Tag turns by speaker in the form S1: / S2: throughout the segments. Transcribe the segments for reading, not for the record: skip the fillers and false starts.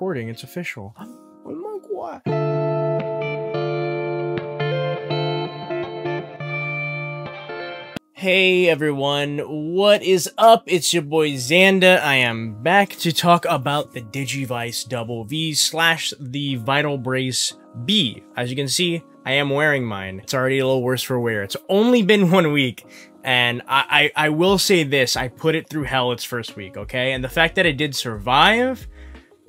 S1: recording. It's official. Oh my god. Hey everyone, what is up? It's your boy Xanda. I am back to talk about the Digivice Double V / the Vital Brace B. As you can see, I am wearing mine. It's already a little worse for wear. It's only been 1 week, and I will say this, I put it through hell its first week, okay? And the fact that it did survive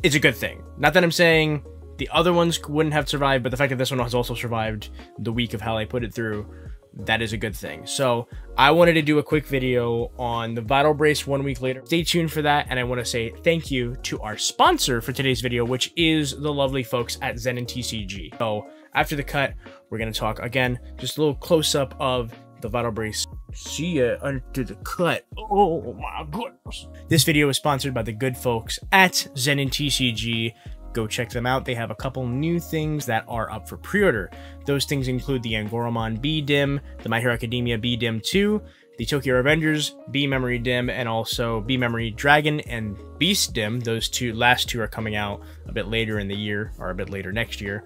S1: is a good thing. Not that I'm saying the other ones wouldn't have survived, but the fact that this one has also survived the week of hell I put it through, that is a good thing. So I wanted to do a quick video on the Vital Brace 1 week later. Stay tuned for that, and I want to say thank you to our sponsor for today's video, which is the lovely folks at Zenin TCG. So after the cut, we're going to talk again, just a little close-up of the Vital Brace. See ya under the cut. Oh my goodness. This video is sponsored by the good folks at Zenin TCG. Go check them out. They have a couple new things that are up for pre-order. Those things include the Angoramon B DIM, the My Hero Academia B DIM 2, the Tokyo Revengers B Memory DIM, and also B Memory Dragon and Beast DIM. Those last two are coming out a bit later in the year, or a bit later next year.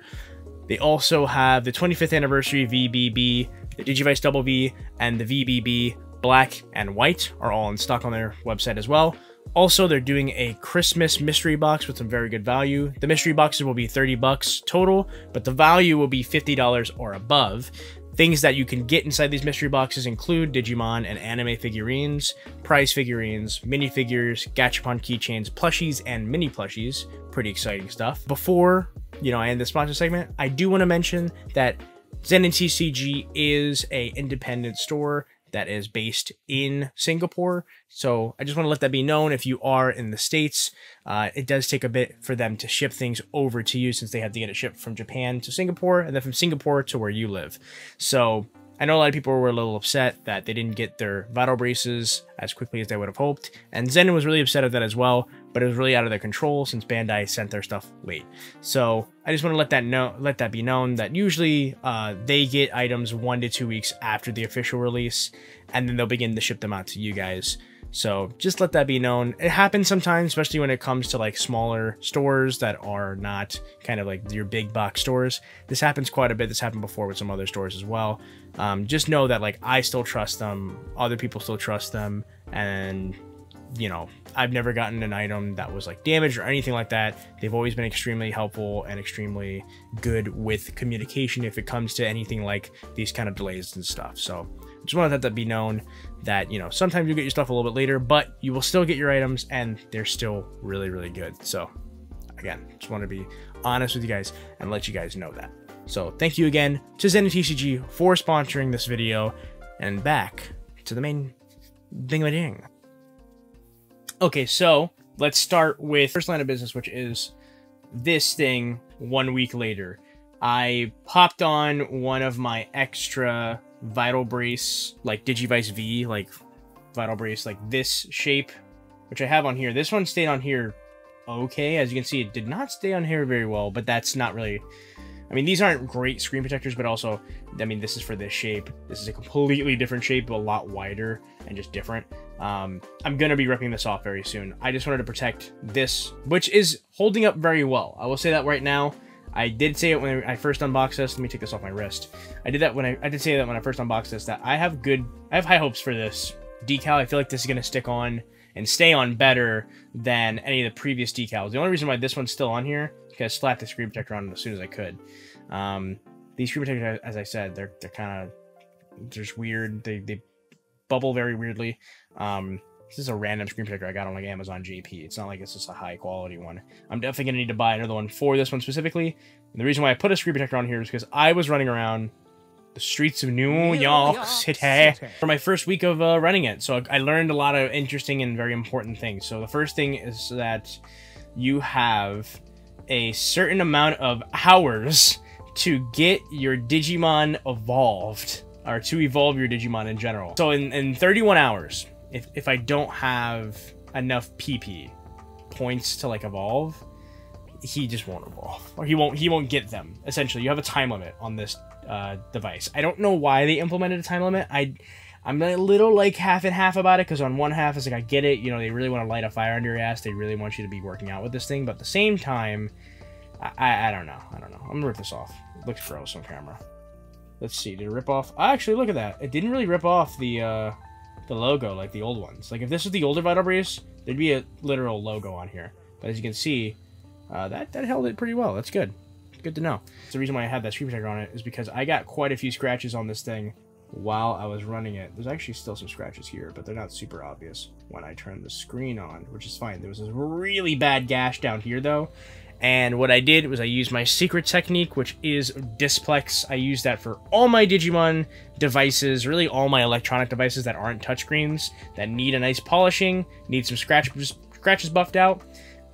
S1: They also have the 25th anniversary VBB, the Digivice Double V, and the VBB Black and White are all in stock on their website as well. Also, they're doing a Christmas mystery box with some very good value. The mystery boxes will be 30 bucks total, but the value will be $50 or above. Things that you can get inside these mystery boxes include Digimon and anime figurines, prize figurines, minifigures, Gachapon keychains, plushies, and mini plushies. Pretty exciting stuff. Before, I end the sponsor segment, I do want to mention that Zenin TCG is an independent store that is based in Singapore. So I just want to let that be known. If you are in the States, it does take a bit for them to ship things over to you, since they have to get it shipped from Japan to Singapore and then from Singapore to where you live. So I know a lot of people were a little upset that they didn't get their Vital Braces as quickly as they would have hoped. And Zenin was really upset at that as well, but it was really out of their control since Bandai sent their stuff late. So I just want to let that be known that usually they get items 1 to 2 weeks after the official release, and then they'll begin to ship them out to you guys. So just let that be known. It happens sometimes, especially when it comes to like smaller stores that are not kind of like your big box stores. This happens quite a bit. This happened before with some other stores as well. Just know that like I still trust them, other people still trust them, and I've never gotten an item that was like damaged or anything like that. They've always been extremely helpful and extremely good with communication if it comes to anything like these kind of delays and stuff. So just want to let that be known that, sometimes you get your stuff a little bit later, but you will still get your items and they're still really, really good. So again, just want to be honest with you guys and let you guys know that. So thank you again to Zenin TCG for sponsoring this video, and back to the main ding-a-ding. Okay, so let's start with first line of business, which is this thing 1 week later. I popped on one of my extra Vital Brace, like Digivice V, like Vital Brace, like this shape, which I have on here. This one stayed on here okay. As you can see, it did not stay on here very well, but that's not really... I mean, these aren't great screen protectors, but also, I mean, this is for this shape. This is a completely different shape, but a lot wider and just different. I'm going to be ripping this off very soon. I just wanted to protect this, which is holding up very well. I will say that right now. I did say it when I first unboxed this. Let me take this off my wrist. I did say that when I first unboxed this, that I have high hopes for this decal. I feel like this is going to stick on and stay on better than any of the previous decals. The only reason why this one's still on here is because I slapped the screen protector on it as soon as I could. These screen protectors, as I said, they're kind of just weird. They bubble very weirdly. This is a random screen protector I got on like Amazon JP. It's not like it's just a high quality one. I'm definitely gonna need to buy another one for this one specifically. And the reason why I put a screen protector on here is because I was running around the streets of New York City for my first week of running it. So I learned a lot of interesting and very important things. So the first thing is that you have a certain amount of hours to get your Digimon evolved, or to evolve your Digimon in general. So in 31 hours, if I don't have enough PP points to like evolve, he just won't evolve, or he won't get them. Essentially, you have a time limit on this device. I don't know why they implemented a time limit. I'm a little like half and half about it, because on one half it's like, I get it, you know, they really want to light a fire under your ass, they really want you to be working out with this thing, but at the same time, I don't know. I'm gonna rip this off. It looks gross on camera. Let's see, did it rip off? Actually, look at that. It didn't really rip off the logo like the old ones. Like, if this was the older Vital Brace, there'd be a literal logo on here. But as you can see, that held it pretty well. That's good. Good to know. The reason why I had that screen protector on it is because I got quite a few scratches on this thing while I was running it. There's actually still some scratches here, but they're not super obvious when I turn the screen on, which is fine. There was this really bad gash down here, though. And what I did was I used my secret technique, which is Displex. I use that for all my Digimon devices, really all my electronic devices that aren't touchscreens, that need a nice polishing, need some scratches buffed out.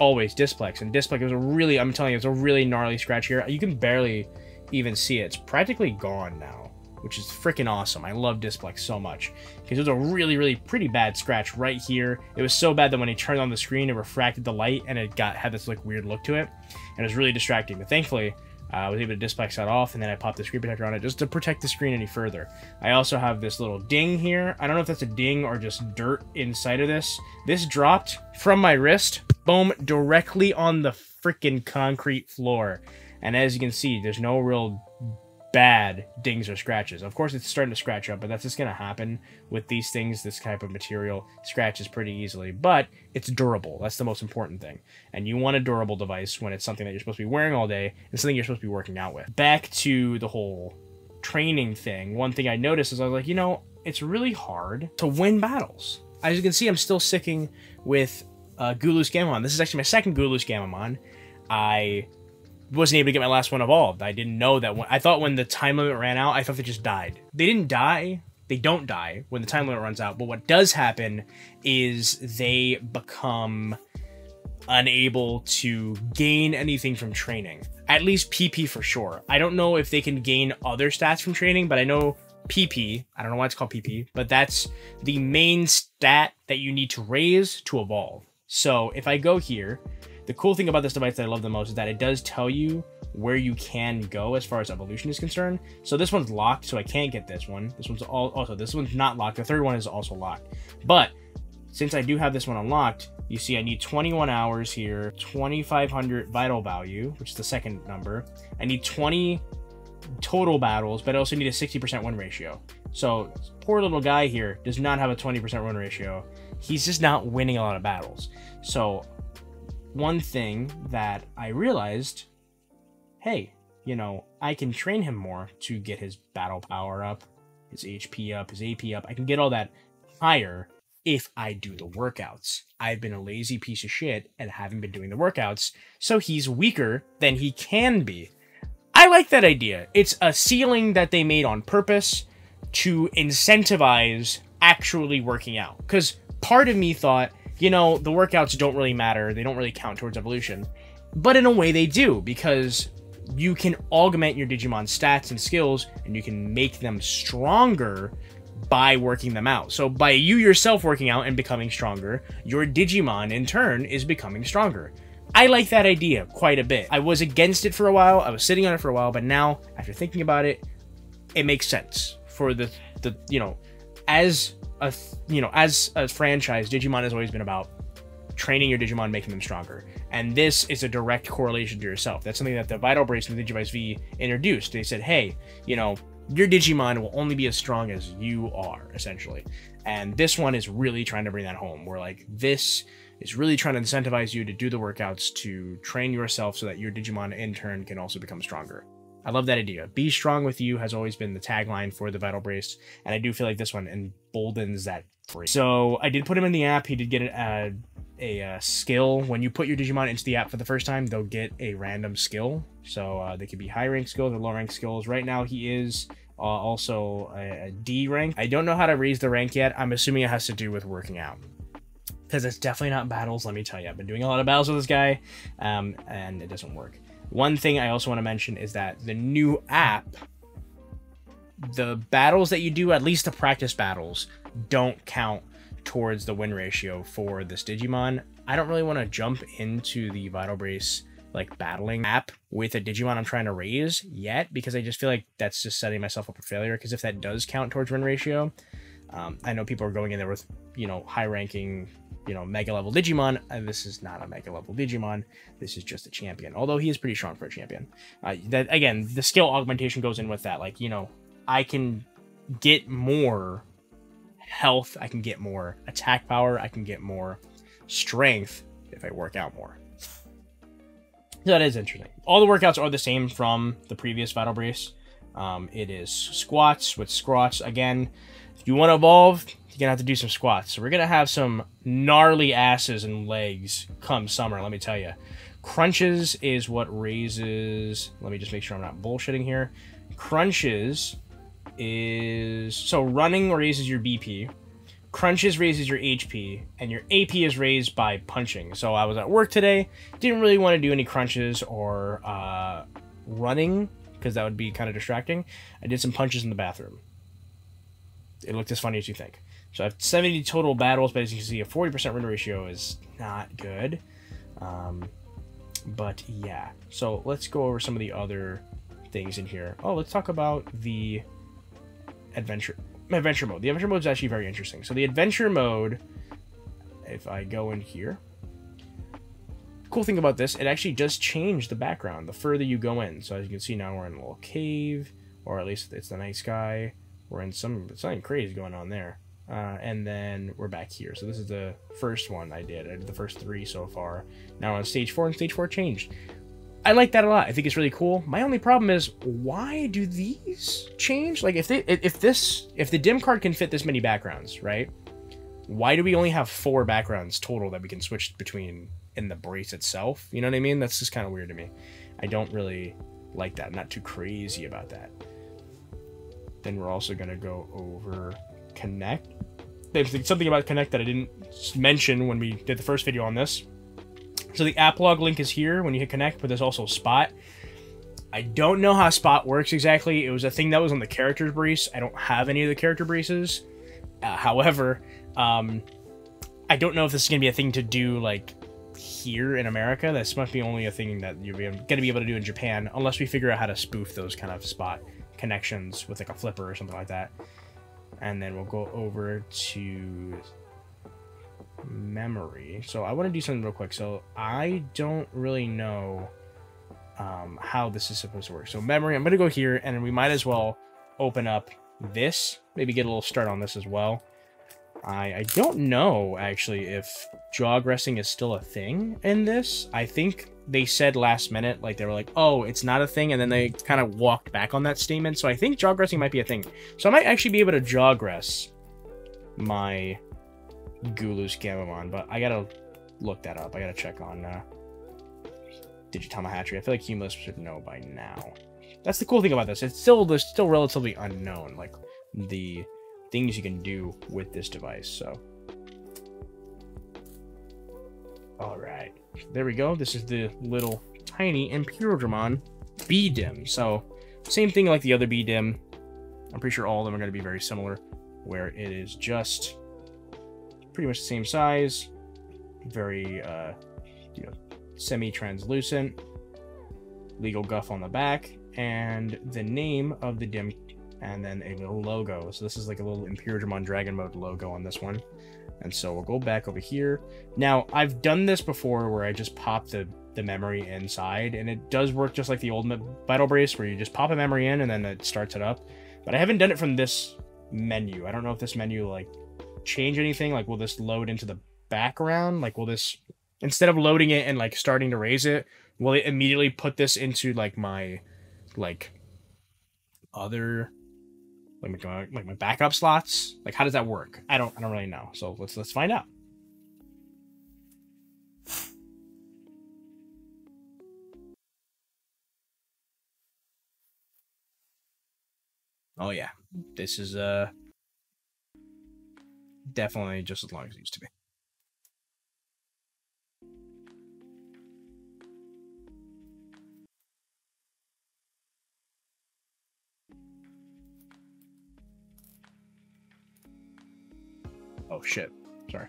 S1: Always Displex. And Displex was a really, I'm telling you, it's a really gnarly scratch here. You can barely even see it. It's practically gone now, which is freaking awesome. I love Displex so much, because it was a really pretty bad scratch right here. It was so bad that when he turned on the screen, it refracted the light, and it had this like weird look to it, and it was really distracting. But thankfully, I was able to Displex that off, and then I popped the screen protector on it just to protect the screen any further. I also have this little ding here. I don't know if that's a ding or just dirt inside of this. This dropped from my wrist, boom, directly on the freaking concrete floor. And as you can see, there's no real bad dings or scratches. Of course, it's starting to scratch up, but that's just going to happen with these things. This type of material scratches pretty easily, but it's durable. That's the most important thing. And you want a durable device when it's something that you're supposed to be wearing all day and something you're supposed to be working out with. Back to the whole training thing, one thing I noticed is I was like, you know, it's really hard to win battles. As you can see, I'm still sticking with Goulous Gamamon. This is actually my second Goulous Gamamon. I wasn't able to get my last one evolved. I didn't know that. I thought when the time limit ran out, I thought they just died. They didn't die. They don't die when the time limit runs out. But what does happen is they become unable to gain anything from training. At least PP for sure. I don't know if they can gain other stats from training, but I know PP, I don't know why it's called PP, but that's the main stat that you need to raise to evolve. So if I go here, the cool thing about this device that I love the most is that it does tell you where you can go as far as evolution is concerned. So this one's locked, so I can't get this one. This one's also, this one's not locked. The third one is also locked. But since I do have this one unlocked, you see I need 21 hours here, 2,500 vital value, which is the second number. I need 20 total battles, but I also need a 60% win ratio. So poor little guy here does not have a 20% win ratio. He's just not winning a lot of battles. So one thing that I realized, hey, you know, I can train him more to get his battle power up, his HP up, his AP up. I can get all that higher if I do the workouts. I've been a lazy piece of shit and haven't been doing the workouts, so he's weaker than he can be. I like that idea. It's a ceiling that they made on purpose to incentivize actually working out. Because part of me thought, you know, the workouts don't really matter. They don't really count towards evolution. But in a way they do, because you can augment your Digimon stats and skills, and you can make them stronger by working them out. So by you yourself working out and becoming stronger, your Digimon in turn is becoming stronger. I like that idea quite a bit. I was against it for a while. I was sitting on it for a while, but now after thinking about it, it makes sense for the you know, as a franchise, Digimon has always been about training your Digimon, making them stronger. And this is a direct correlation to yourself. That's something that the Vital Brace and the Digivice V introduced. They said, hey, you know, your Digimon will only be as strong as you are, essentially. And this one is really trying to bring that home. Where like, this is really trying to incentivize you to do the workouts to train yourself so that your Digimon in turn can also become stronger. I love that idea. Be strong with you has always been the tagline for the Vital Brace, and I do feel like this one emboldens that brace. So I did put him in the app. He did get a skill. When you put your Digimon into the app for the first time, they'll get a random skill. So they could be high rank skills or low rank skills. Right now he is also a D rank. I don't know how to raise the rank yet. I'm assuming it has to do with working out, because it's definitely not battles. Let me tell you, I've been doing a lot of battles with this guy, and it doesn't work. One thing I also want to mention is that the new app, the battles that you do, at least the practice battles, don't count towards the win ratio for this Digimon. I don't really want to jump into the Vital Brace like battling app with a Digimon I'm trying to raise yet, because I just feel like that's just setting myself up for failure. Because if that does count towards win ratio, I know people are going in there with, you know, high-ranking, you know, mega level Digimon. This is not a mega level Digimon. This is just a champion, although he is pretty strong for a champion. That again, the skill augmentation goes in with that. Like, you know, I can get more health, I can get more attack power, I can get more strength if I work out more. So that is interesting. All the workouts are the same from the previous Vital Brace. It is squats with squats. Again, if you want to evolve, you're gonna have to do some squats. So we're gonna have some gnarly asses and legs come summer, let me tell you. Crunches is what raises, let me just make sure I'm not bullshitting here. Crunches is, so running raises your BP, crunches raises your HP, and your AP is raised by punching. So I was at work today, didn't really want to do any crunches or running, because that would be kind of distracting. I did some punches in the bathroom. It looked as funny as you think. So I have 70 total battles, but as you can see, a 40% win ratio is not good. But yeah, so let's go over some of the other things in here. Oh, let's talk about the adventure mode. The adventure mode is actually very interesting. So the adventure mode, if I go in here, cool thing about this, it actually does change the background the further you go in. So as you can see, now we're in a little cave, or at least it's the night sky. We're in something crazy going on there. And then we're back here. So this is the first one I did the first 3 so far. Now we're on stage 4, and stage 4 changed. I like that a lot. I think it's really cool. My only problem is, why do these change? Like, if the dim card can fit this many backgrounds, right? Why do we only have 4 backgrounds total that we can switch between in the brace itself? You know what I mean? That's just kind of weird to me. I don't really like that. I'm not too crazy about that. Then we're also gonna go over Connect. There's something about Connect that I didn't mention when we did the first video on this. So the app log link is here when you hit connect, but there's also Spot. I don't know how Spot works exactly. It was a thing that was on the character brace. I don't have any of the character braces. However, I don't know if this is going to be a thing to do like here in America. This must be only a thing that you're going to be able to do in Japan, unless we figure out how to spoof those kind of Spot connections with like a flipper or something like that. And then we'll go over to memory. So I want to do something real quick. So I don't really know how this is supposed to work. So memory, I'm going to go here, and we might as well open up this, maybe get a little start on this as well. I don't know actually if jog resting is still a thing in this. I think they said last minute, like they were like, oh, it's not a thing, and then they kind of walked back on that statement. So I think jog resting might be a thing. So I might actually be able to jog rest my Gulu's Gamamon, but I gotta look that up. I gotta check on Digitama Hatchery. I feel like Humulus should know by now. That's the cool thing about this. There's still relatively unknown, like the things you can do with this device. So, all right, there we go. This is the little tiny Imperialdramon B-Dim. So, same thing like the other B-Dim. I'm pretty sure all of them are going to be very similar, where it is just pretty much the same size, very you know, semi-translucent, legal guff on the back, and the name of the dim, and then a little logo. So this is like a little Imperialdramon Dragon Mode logo on this one. And so we'll go back over here. Now, I've done this before where I just pop the memory inside, and it does work just like the old Vital Brace, where you just pop a memory in and then it starts it up. But I haven't done it from this menu. I don't know if this menu like change anything. Like, will this load into the background? Like, will this, instead of loading it and like starting to raise it, will it immediately put this into like my like other like my backup slots? Like, how does that work? I don't really know. So let's find out. Oh yeah, this is definitely just as long as it used to be. Oh shit, sorry.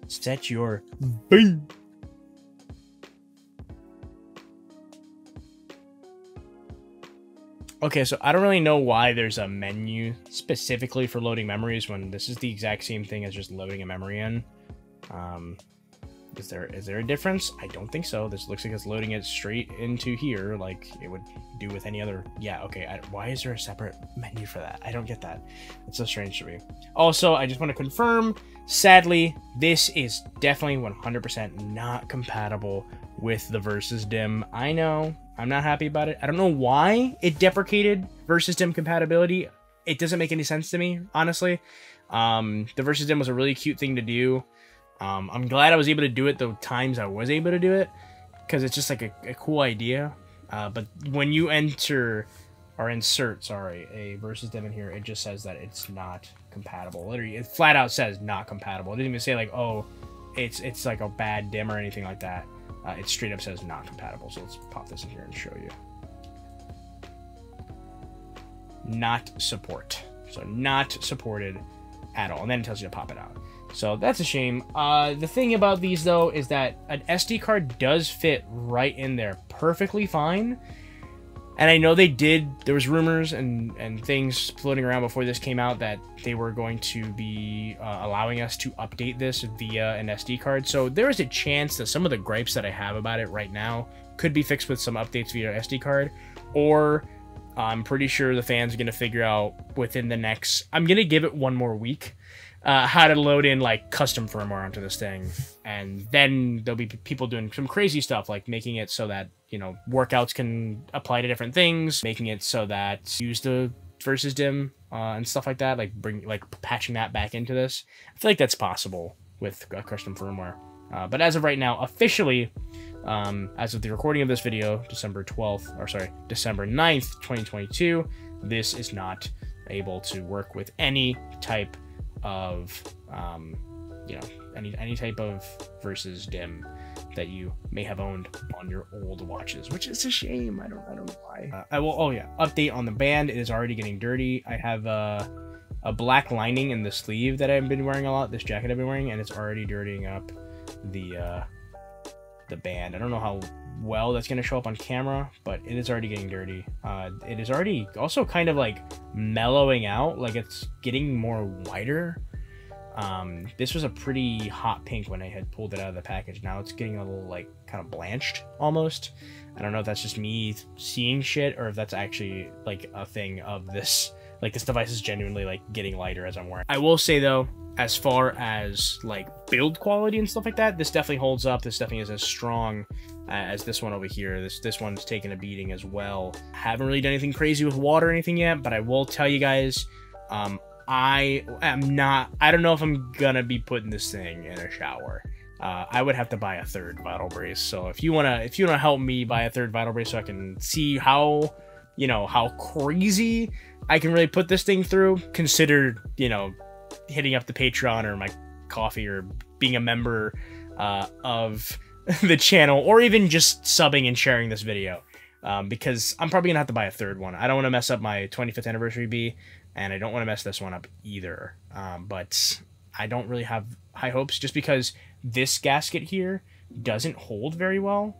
S1: Set your boom. Okay, so I don't really know why there's a menu specifically for loading memories when this is the exact same thing as just loading a memory in. Is there a difference? I don't think so. This looks like it's loading it straight into here like it would do with any other. Yeah, okay. Why is there a separate menu for that? I don't get that. It's so strange to me. Also, I just want to confirm, sadly, this is definitely 100% not compatible with the Versus DIMM. I know. I'm not happy about it. I don't know why it deprecated Versus DIMM compatibility. It doesn't make any sense to me, honestly. The Versus DIMM was a really cute thing to do. I'm glad I was able to do it the times I was able to do it, because it's just like a cool idea. But when you enter or insert, sorry, a Versus DIMM in here, it just says that it's not compatible. Literally, it flat out says not compatible. It didn't even say like, oh, it's like a bad DIMM or anything like that. It straight up says not compatible. So let's pop this in here and show you. Not support. So not supported at all. And then it tells you to pop it out. So that's a shame. The thing about these though is that an SD card does fit right in there perfectly fine. And I know there was rumors and things floating around before this came out that they were going to be allowing us to update this via an SD card. So there is a chance that some of the gripes that I have about it right now could be fixed with some updates via SD card. Or I'm pretty sure the fans are going to figure out within the next... I'm going to give it one more week. How to load in like custom firmware onto this thing, and then there'll be people doing some crazy stuff like making it so that, you know, workouts can apply to different things, making it so that use the Versus DIMM and stuff like that, like patching that back into this. I feel like that's possible with custom firmware, but as of right now, officially, as of the recording of this video, December 9th, 2022, this is not able to work with any type of you know, any type of Versus DIMM that you may have owned on your old watches, which is a shame. I don't know why. I will, oh yeah, update on the band. It is already getting dirty. I have a black lining in the sleeve that I've been wearing a lot, this jacket I've been wearing, and it's already dirtying up the band. I don't know how well that's going to show up on camera, but it is already getting dirty. It is already also kind of like mellowing out, like it's getting more whiter. This was a pretty hot pink when I had pulled it out of the package. Now it's getting a little like kind of blanched almost. I don't know if that's just me seeing shit or if that's actually like a thing of this, like this device is genuinely like getting lighter as I'm wearing. I will say though, as far as like build quality and stuff like that, this definitely holds up. This definitely is as strong as this one over here. This one's taken a beating as well. Haven't really done anything crazy with water or anything yet, but I will tell you guys, I don't know if I'm gonna be putting this thing in a shower. I would have to buy a third Vital Brace. So if you wanna help me buy a third Vital Brace so I can see how, you know, how crazy I can really put this thing through, consider, you know, hitting up the Patreon or my coffee or being a member of the channel, or even just subbing and sharing this video, because I'm probably gonna have to buy a third one. I don't want to mess up my 25th anniversary B, and I don't want to mess this one up either. But I don't really have high hopes just because this gasket here doesn't hold very well,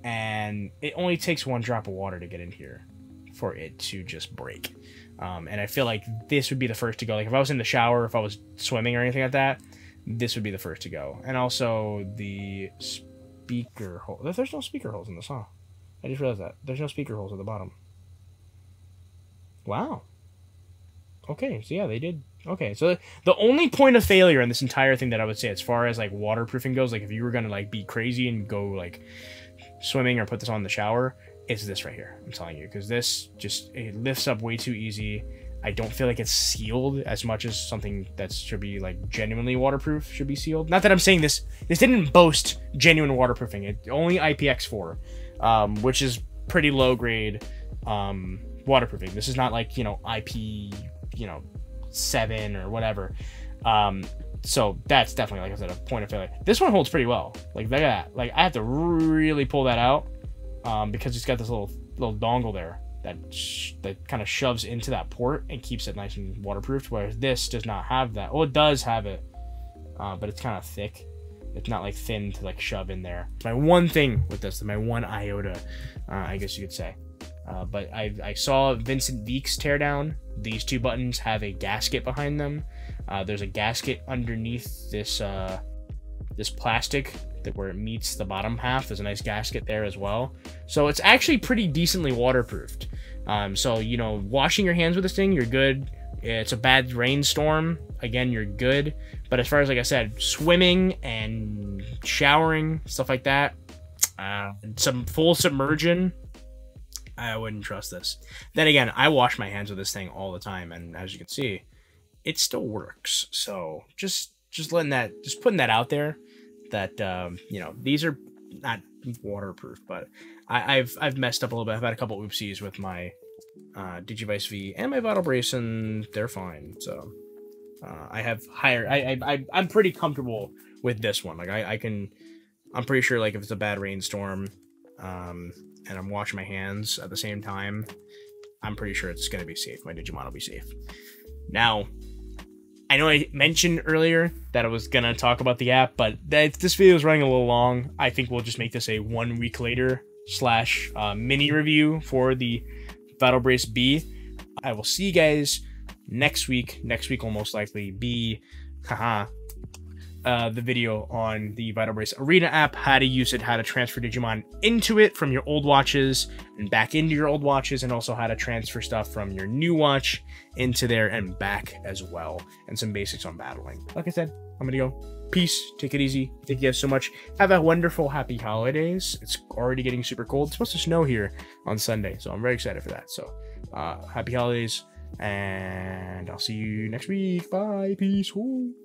S1: and it only takes one drop of water to get in here for it to just break. And I feel like this would be the first to go. Like if I was in the shower, if I was swimming or anything like that, this would be the first to go. And also the speaker hole. There's no speaker holes in this, huh? I just realized that. There's no speaker holes at the bottom. Wow. Okay, so yeah, they did. Okay, so the only point of failure in this entire thing that I would say as far as like waterproofing goes, like if you were gonna like be crazy and go like swimming or put this on in the shower, it's this right here. I'm telling you, because this just, it lifts up way too easy. I don't feel like it's sealed as much as something that should be like genuinely waterproof should be sealed. Not that I'm saying this didn't boast genuine waterproofing. It only IPX4, which is pretty low grade waterproofing. This is not like, you know, IP, you know, 7 or whatever. So that's definitely, like I said, a point of failure. This one holds pretty well. Like that. Like I have to really pull that out because it's got this little dongle there that kind of shoves into that port and keeps it nice and waterproofed, whereas this does not have that. Oh, it does have it, but it's kind of thick. It's not like thin to like shove in there. My one thing with this, my one iota, I guess you could say. But I saw Vincent Veek's teardown. These two buttons have a gasket behind them. There's a gasket underneath this this plastic that where it meets the bottom half. There's a nice gasket there as well. So it's actually pretty decently waterproofed. So, you know, washing your hands with this thing, you're good. It's a bad rainstorm, again, you're good. But as far as, like I said, swimming and showering, stuff like that, some full submersion, I wouldn't trust this. Then again, I wash my hands with this thing all the time, and as you can see, it still works. So just letting that, just putting that out there, that you know, these are not waterproof, but I've messed up a little bit. I've had a couple oopsies with my Digivice V and my Vital Brace, and they're fine. So I have higher. I'm pretty comfortable with this one. Like I'm pretty sure, like, if it's a bad rainstorm, and I'm washing my hands at the same time, I'm pretty sure it's gonna be safe. My Digimon will be safe. Now, I know I mentioned earlier that I was gonna talk about the app, but this video is running a little long. I think we'll just make this a 1 week later / mini review for the Vital Brace B. I will see you guys next week. Next week will most likely be, the video on the Vital Brace Arena app, how to use it, how to transfer Digimon into it from your old watches and back into your old watches, and also how to transfer stuff from your new watch into there and back as well, and some basics on battling. Like I said, I'm gonna go. Peace. Take it easy. Thank you guys so much. Have a wonderful, happy holidays. It's already getting super cold. It's supposed to snow here on Sunday, so I'm very excited for that. So, happy holidays, and I'll see you next week. Bye. Peace. Woo.